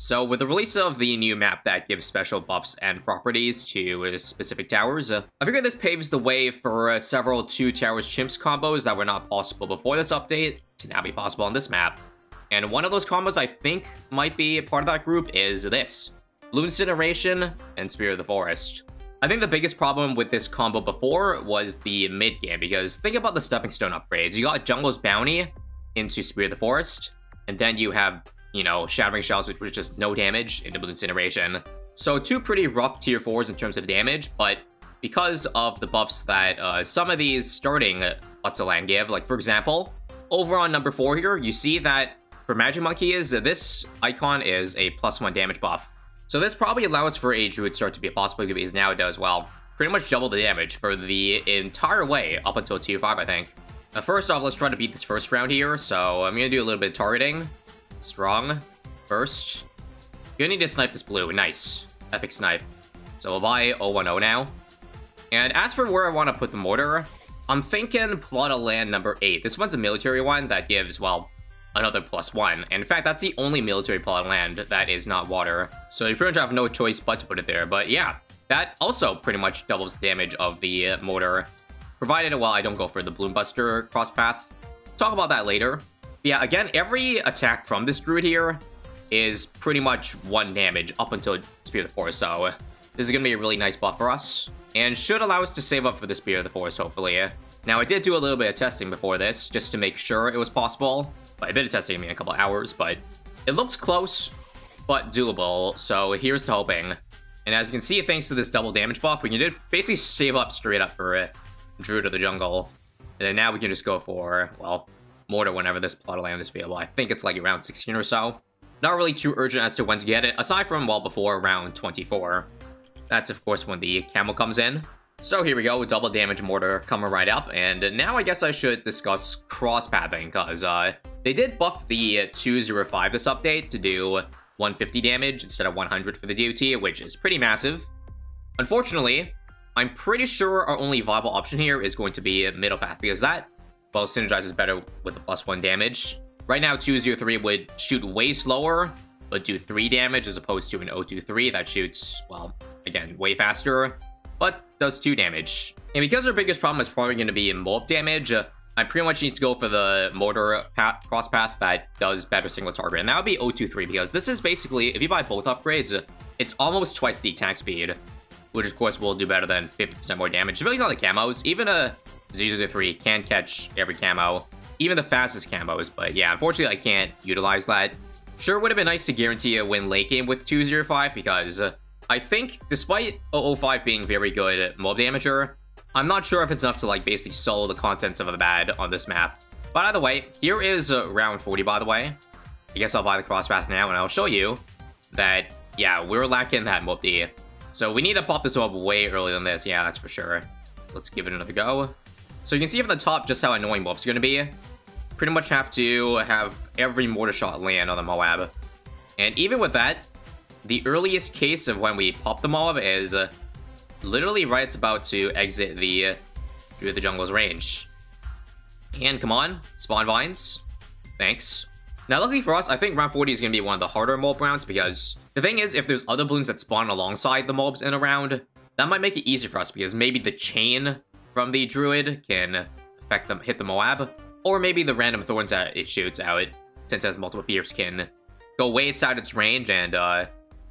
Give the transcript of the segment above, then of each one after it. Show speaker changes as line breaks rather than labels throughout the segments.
So with the release of the new map that gives special buffs and properties to specific towers, I figured this paves the way for several 2 towers chimps combos that were not possible before this update to now be possible on this map. And one of those combos I think might be a part of that group is this: blooncineration and Spirit of the Forest. I think the biggest problem with this combo before was the mid game, because think about the stepping stone upgrades. You got Jungle's Bounty into Spirit of the Forest, and then you have, you know, Shattering Shells, which was just no damage, into Blooncineration. So 2 pretty rough tier 4s in terms of damage, but because of the buffs that some of these starting Utsaland give, like for example, over on number 4 here, you see that for Magic Monkey this icon is a +1 damage buff. So this probably allows for a Druid start to be a possibility, because now it does, well, pretty much double the damage for the entire way up until tier 5, I think. First off, let's try to beat this first round here, so I'm gonna do a little bit of targeting. Strong. First. You're gonna need to snipe this blue. Nice. Epic snipe. So we'll buy 010 now. And as for where I want to put the mortar, I'm thinking plot of land number 8. This one's a military one that gives, well, another +1. And in fact, that's the only military plot of land that is not water. So you pretty much have no choice but to put it there. But yeah, that also pretty much doubles the damage of the mortar. Provided, well, I don't go for the Bloom Buster cross path. Talk about that later. Yeah, again, every attack from this Druid here is pretty much 1 damage up until Spirit of the Forest, so this is going to be a really nice buff for us, and should allow us to save up for the Spirit of the Forest, hopefully. Now, I did do a little bit of testing before this, just to make sure it was possible. By a bit of testing, I mean a couple hours, but it looks close, but doable, so here's to hoping. And as you can see, thanks to this double damage buff, we can basically save up straight up for Druid of the Jungle. And then now we can just go for, well, mortar whenever this plot of land is available. I think it's like around 16 or so. Not really too urgent as to when to get it, aside from, well, before around 24. That's, of course, when the camel comes in. So here we go, double damage mortar coming right up. And now I guess I should discuss cross-pathing, because they did buff the 205 this update to do 150 damage instead of 100 for the DOT, which is pretty massive. Unfortunately, I'm pretty sure our only viable option here is going to be middle path, because that, well, synergizes better with the +1 damage. Right now, 203 would shoot way slower, but do 3 damage as opposed to an 023 that shoots, well, again, way faster, but does 2 damage. And because our biggest problem is probably going to be mob damage, I pretty much need to go for the mortar cross path that does better single target, and that would be 023, because this is basically, if you buy both upgrades, it's almost twice the attack speed, which of course will do better than 50% more damage. It's really not the camos. Even a 003 can catch every camo, even the fastest camos, but yeah, unfortunately I can't utilize that. Sure, would have been nice to guarantee a win late game with 205, because I think, despite 005 being very good at mob damager, I'm not sure if it's enough to, like, basically solo the contents of a bad on this map. But either way, here is round 40, by the way. I guess I'll buy the crosspath now, and I'll show you that, yeah, we're lacking that mob D. So we need to pop this mob way earlier than this, yeah, that's for sure. Let's give it another go. So you can see from the top just how annoying mobs are going to be. Pretty much have to have every mortar shot land on the Moab. And even with that, the earliest case of when we pop the Moab is literally right it's about to exit the Druid of the Jungle's range. And come on, spawn vines. Thanks. Now, luckily for us, I think round 40 is going to be one of the harder mob rounds, because the thing is, if there's other balloons that spawn alongside the mobs in a round, that might make it easier for us, because maybe the chain from the Druid can affect them, hit the Moab, or maybe the random thorns that it shoots out, since it has multiple fears, can go way outside its range and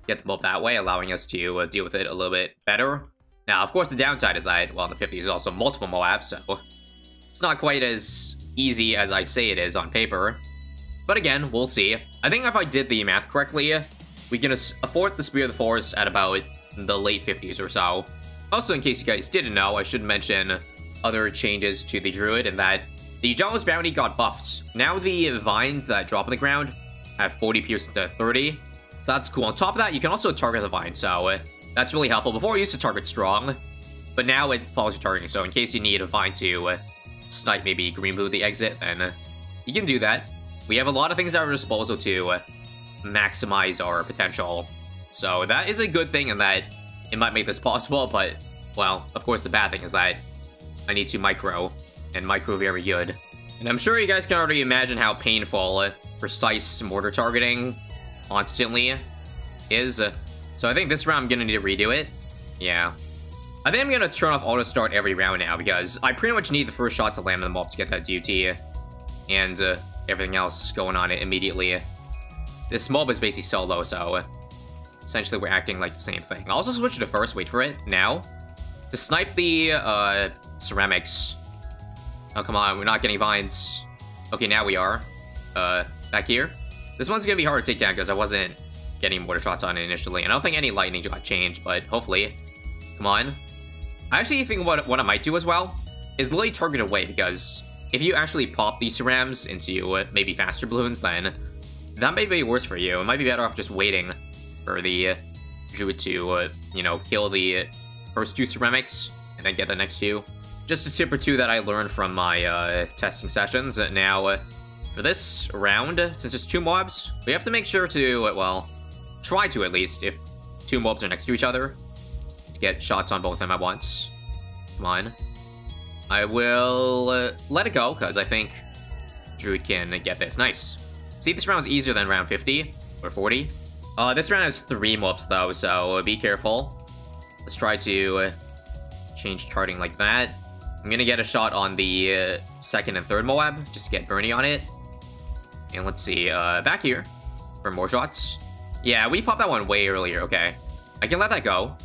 get the mob that way, allowing us to deal with it a little bit better. Now, of course, the downside is that, well, in the 50 is also multiple Moabs, so it's not quite as easy as I say it is on paper. But again, we'll see. I think if I did the math correctly, we can afford the Spirit of the Forest at about the late 50s or so. Also, in case you guys didn't know, I should mention other changes to the Druid, and that the Jungle's Bounty got buffed. Now the vines that drop on the ground have 40 pierce to 30, so that's cool. On top of that, you can also target the vine, so that's really helpful. Before, we used to target strong, but now it follows your targeting, so in case you need a vine to snipe maybe green-blue the exit, then you can do that. We have a lot of things at our disposal to maximize our potential, so that is a good thing in that it might make this possible, but, well, of course the bad thing is that I need to micro, and micro very good. And I'm sure you guys can already imagine how painful precise mortar targeting constantly is. So I think this round I'm gonna need to redo it. Yeah. I think I'm gonna turn off auto start every round now because I pretty much need the first shot to land on the mob to get that DUT. And everything else going on it immediately. This mob is basically solo, so essentially we're acting like the same thing. I'll also switch to first, wait for it, now. To snipe the ceramics. Oh, come on, we're not getting vines. Okay, now we are. Back here. This one's gonna be hard to take down because I wasn't getting mortar shots on it initially. And I don't think any lightning got changed, but hopefully. Come on. I actually think what I might do as well is literally target away, because if you actually pop these cerams into maybe faster balloons, then that may be worse for you. It might be better off just waiting for the druid to, you know, kill the first 2 ceramics and then get the next 2. Just a tip or 2 that I learned from my testing sessions. Now, for this round, since there's 2 mobs, we have to make sure to, well, try to at least, if 2 mobs are next to each other, to get shots on both of them at once. Come on. I will let it go, because I think Druid can get this. Nice. See, this round's easier than round 50, or 40. This round has 3 mobs, though, so be careful. Let's try to change charting like that. I'm gonna get a shot on the 2nd and 3rd Moab, just to get Bernie on it. And let's see, back here, for more shots. Yeah, we popped that one way earlier, okay. I can let that go.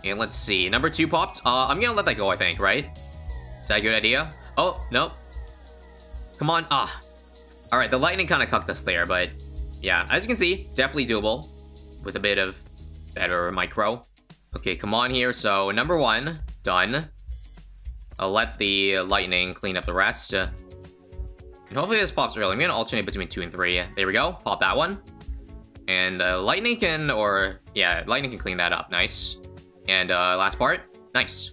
And let's see, number 2 popped. I'm gonna let that go, I think, right? Is that a good idea? Oh, nope. Come on. Ah. Alright, the lightning kind of cucked us there, but yeah, as you can see, definitely doable with a bit of better micro. Okay, come on here. So, number 1, done. I'll let the lightning clean up the rest. And hopefully this pops early. I'm going to alternate between 2 and 3. There we go. Pop that one. And lightning can, lightning can clean that up. Nice. And last part. Nice.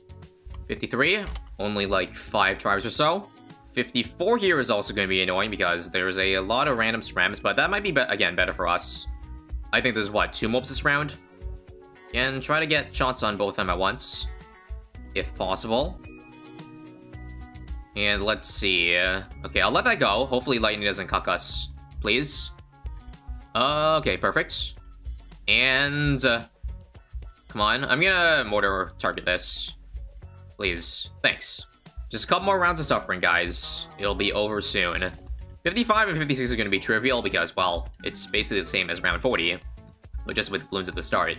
53. Only like 5 tries or so. 54 here is also going to be annoying because there's a lot of random ceramics, but that might be, again, better for us. I think there's, what, 2 mobs this round? And try to get shots on both of them at once, if possible. And let's see. Okay, I'll let that go. Hopefully lightning doesn't cuck us, please. Okay, perfect. And, come on. I'm gonna mortar target this. Please. Thanks. Just a couple more rounds of suffering, guys. It'll be over soon. 55 and 56 are going to be trivial because, well, it's basically the same as round 40, but just with balloons at the start.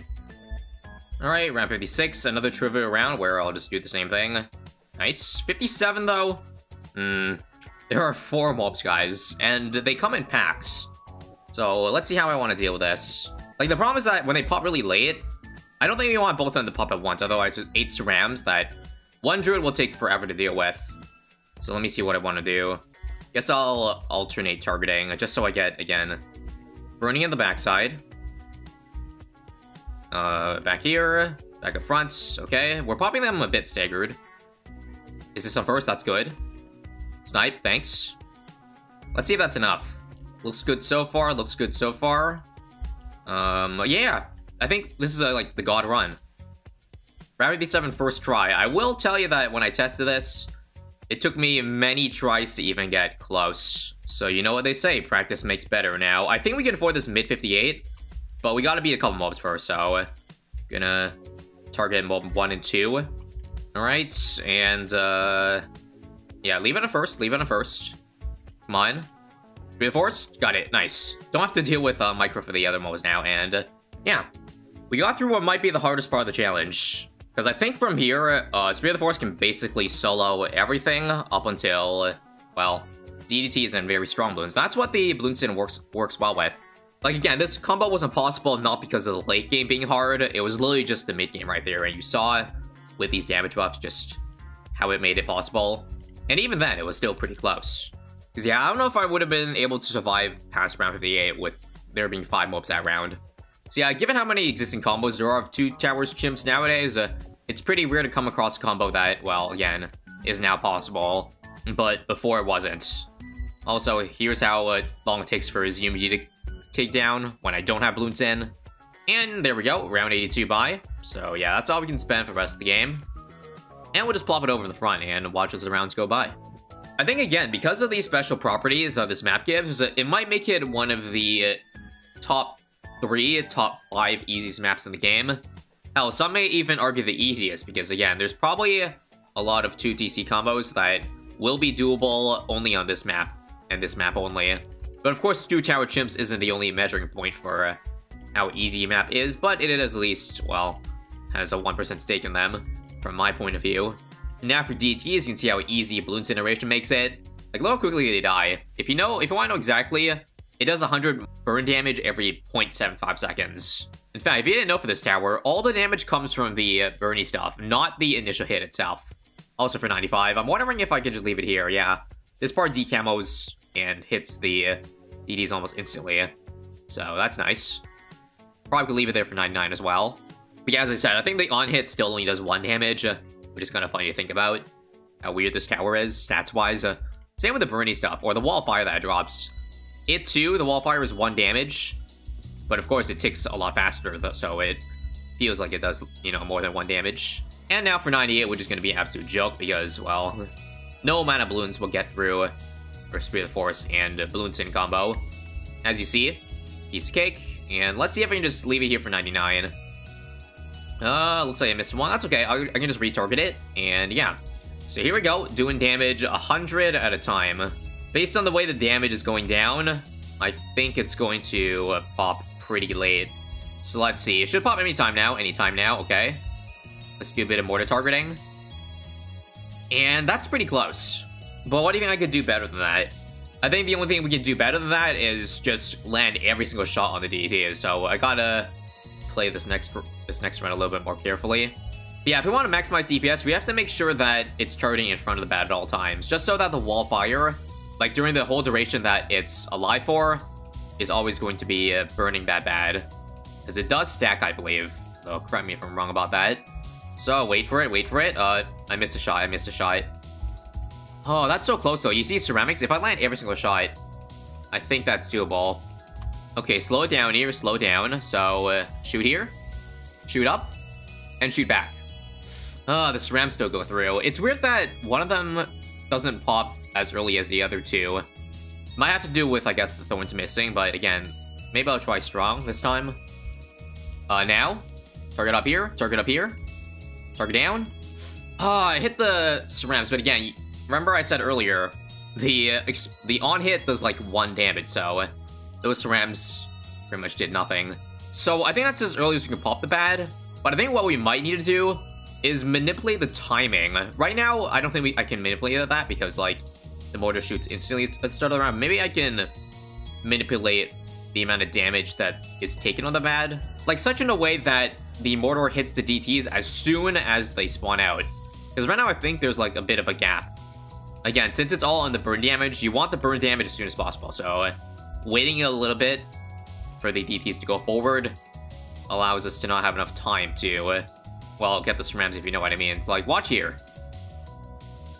Alright, round 56, another trivial round where I'll just do the same thing. Nice. 57, though. There are 4 mobs, guys, and they come in packs. So, let's see how I want to deal with this. Like, the problem is that when they pop really late, I don't think we want both of them to pop at once, otherwise it's 8 cerams that 1 druid will take forever to deal with. So let me see what I want to do. Guess I'll alternate targeting, just so I get, again, burning in the backside. Back here, back up front. Okay, we're popping them a bit staggered. Is this on first? That's good. Snipe, thanks. Let's see if that's enough. Looks good so far, looks good so far. Yeah, I think this is like the god run. Round 57 first try. I will tell you that when I tested this, it took me many tries to even get close. So you know what they say, practice makes better. Now, I think we can afford this mid 58, but we gotta beat a couple mobs first, so gonna target mob 1 and 2. Alright, and yeah, leave it on first, leave it on first. Come on. Reinforce? Got it, nice. Don't have to deal with micro for the other mobs now, and yeah. We got through what might be the hardest part of the challenge. Because I think from here, Spirit of the Forest can basically solo everything up until, well, DDTs and very strong balloons. That's what the Bloons TD works well with. Like, again, this combo wasn't possible not because of the late game being hard. It was literally just the mid game right there. And you saw with these damage buffs just how it made it possible. And even then, it was still pretty close. Because, yeah, I don't know if I would have been able to survive past round 58 with there being 5 mobs that round. So yeah, given how many existing combos there are of 2 towers chimps nowadays, it's pretty rare to come across a combo that, well, again, is now possible, but before it wasn't. Also, here's how long it takes for his UMG to take down when I don't have balloons in. And there we go, round 82 by. So yeah, that's all we can spend for the rest of the game. And we'll just plop it over the front and watch as the rounds go by. I think, again, because of these special properties that this map gives, it might make it one of the top 3 top 5 easiest maps in the game. Hell, some may even argue the easiest, because again, there's probably a lot of 2 TC combos that will be doable only on this map, and this map only. But of course, 2 Tower Chimps isn't the only measuring point for how easy a map is, but it is at least, well, has a 1% stake in them, from my point of view. And now for DTs, you can see how easy blooncineration makes it. Like, look how quickly they die. If you want to know exactly, it does 100 burn damage every 0.75 seconds. In fact, if you didn't know for this tower, all the damage comes from the burny stuff, not the initial hit itself. Also for 95, I'm wondering if I could just leave it here, yeah. This part decamos and hits the DDs almost instantly, so that's nice. Probably could leave it there for 99 as well. But yeah, as I said, I think the on-hit still only does 1 damage, which is kind of funny to think about. How weird this tower is, stats-wise. Same with the burny stuff, or the wall fire that drops. It too, the wall fire is 1 damage, but of course it ticks a lot faster, so it feels like it does, you know, more than 1 damage. And now for 98, which is going to be an absolute joke, because, well, no amount of balloons will get through for Spirit of the Forest and Bloons TD combo. As you see, piece of cake, and let's see if I can just leave it here for 99. Looks like I missed one. That's okay, I can just retarget it, and yeah. So here we go, doing damage 100 at a time. Based on the way the damage is going down, I think it's going to pop pretty late. So let's see, it should pop anytime now, okay. Let's do a bit of mortar targeting. And that's pretty close. But what do you think I could do better than that? I think the only thing we can do better than that is just land every single shot on the DTs. So I gotta play this next run a little bit more carefully. But yeah, if we want to maximize DPS, we have to make sure that it's targeting in front of the bat at all times. Just so that the wall fire, like during the whole duration that it's alive for, is always going to be burning that bad. Because it does stack, I believe. So correct me if I'm wrong about that. So wait for it. I missed a shot. Oh, that's so close though. You see ceramics? If I land every single shot, I think that's doable. Okay, slow it down here, slow down. So shoot here, shoot up, and shoot back. The cerams still go through. It's weird that one of them doesn't pop as early as the other two. Might have to do with, I guess, the thorns missing, but again, maybe I'll try strong this time. Now, target up here, target down. I hit the cerams, but again, remember I said earlier, the on-hit does like 1 damage, so those cerams pretty much did nothing. So I think that's as early as we can pop the bad, but I think what we might need to do is manipulate the timing. Right now, I don't think I can manipulate that because, like, the mortar shoots instantly at the start of the round. Maybe I can manipulate the amount of damage that is taken on the bad, like such in a way that the mortar hits the DTs as soon as they spawn out. Because right now I think there's like a bit of a gap. Again, since it's all on the burn damage, you want the burn damage as soon as possible. So waiting a little bit for the DTs to go forward allows us to not have enough time to, well, get the cerams, if you know what I mean. It's like, watch here.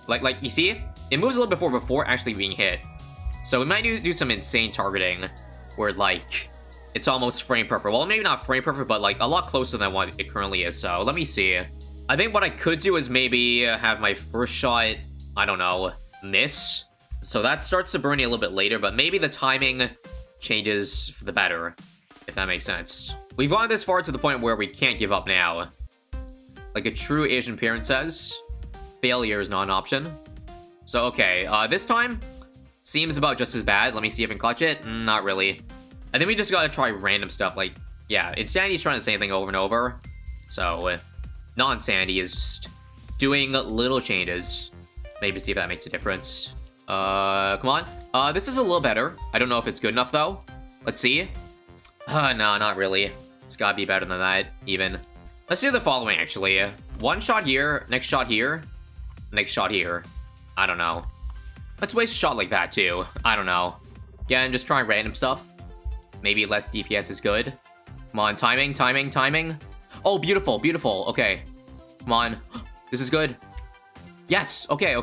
Like you see? It moves a little bit before actually being hit. So we might do some insane targeting where, like, it's almost frame perfect. Well, maybe not frame perfect, but, like, a lot closer than what it currently is. So let me see. I think what I could do is maybe have my first shot, I don't know, miss. So that starts to burn a little bit later, but maybe the timing changes for the better, if that makes sense. We've gone this far to the point where we can't give up now. Like a true Asian parent says, failure is not an option. So, okay, this time seems about just as bad. Let me see if I can clutch it. Not really. I think we just gotta try random stuff. Like, yeah, Insanity's trying the same thing over and over. So, non-Sanity is just doing little changes. Maybe see if that makes a difference. Come on. This is a little better. I don't know if it's good enough, though. Let's see. No, not really. It's gotta be better than that, even. Let's do the following, actually. One shot here, next shot here, next shot here. I don't know. Let's waste a shot like that, too. I don't know. Again, just trying random stuff. Maybe less DPS is good. Come on, timing. Oh, beautiful. Okay. Come on. This is good. Yes. Okay.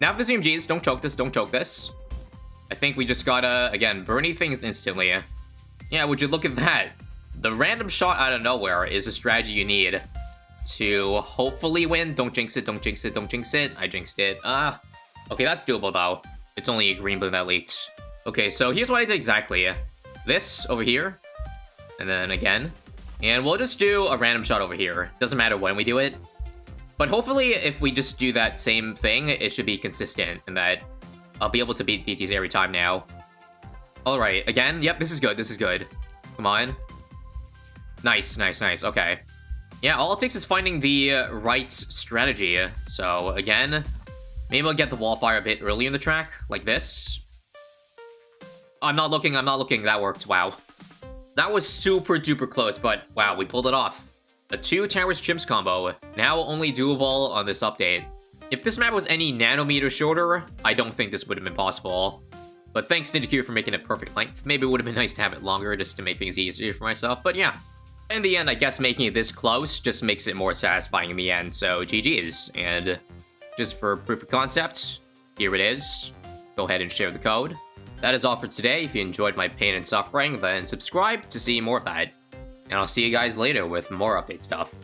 Now for the ZMGs, don't choke this. I think we just gotta, again, burning things instantly. Yeah, would you look at that? The random shot out of nowhere is a strategy you need to hopefully win. Don't jinx it. I jinxed it. Okay, that's doable, though. It's only a green balloon that leaks. Okay, so here's what I did exactly. This over here, And then again. And we'll just do a random shot over here. Doesn't matter when we do it. But hopefully, if we just do that same thing, it should be consistent, and that I'll be able to beat BTs every time now. Alright, again. Yep, this is good, this is good. Come on. Nice, nice, nice. Okay. Yeah, all it takes is finding the right strategy. So, again, maybe I'll get the wall fire a bit early in the track, like this. I'm not looking, that worked, wow. That was super duper close, but wow, we pulled it off. A 2 towers chimps combo, now only doable on this update. If this map was any nanometer shorter, I don't think this would have been possible. But thanks NinjaQ for making it perfect length. Maybe it would have been nice to have it longer just to make things easier for myself, but yeah. In the end, I guess making it this close just makes it more satisfying in the end, so GG's. And just for proof of concept, here it is. Go ahead and share the code. That is all for today. If you enjoyed my pain and suffering, then subscribe to see more of that. And I'll see you guys later with more update stuff.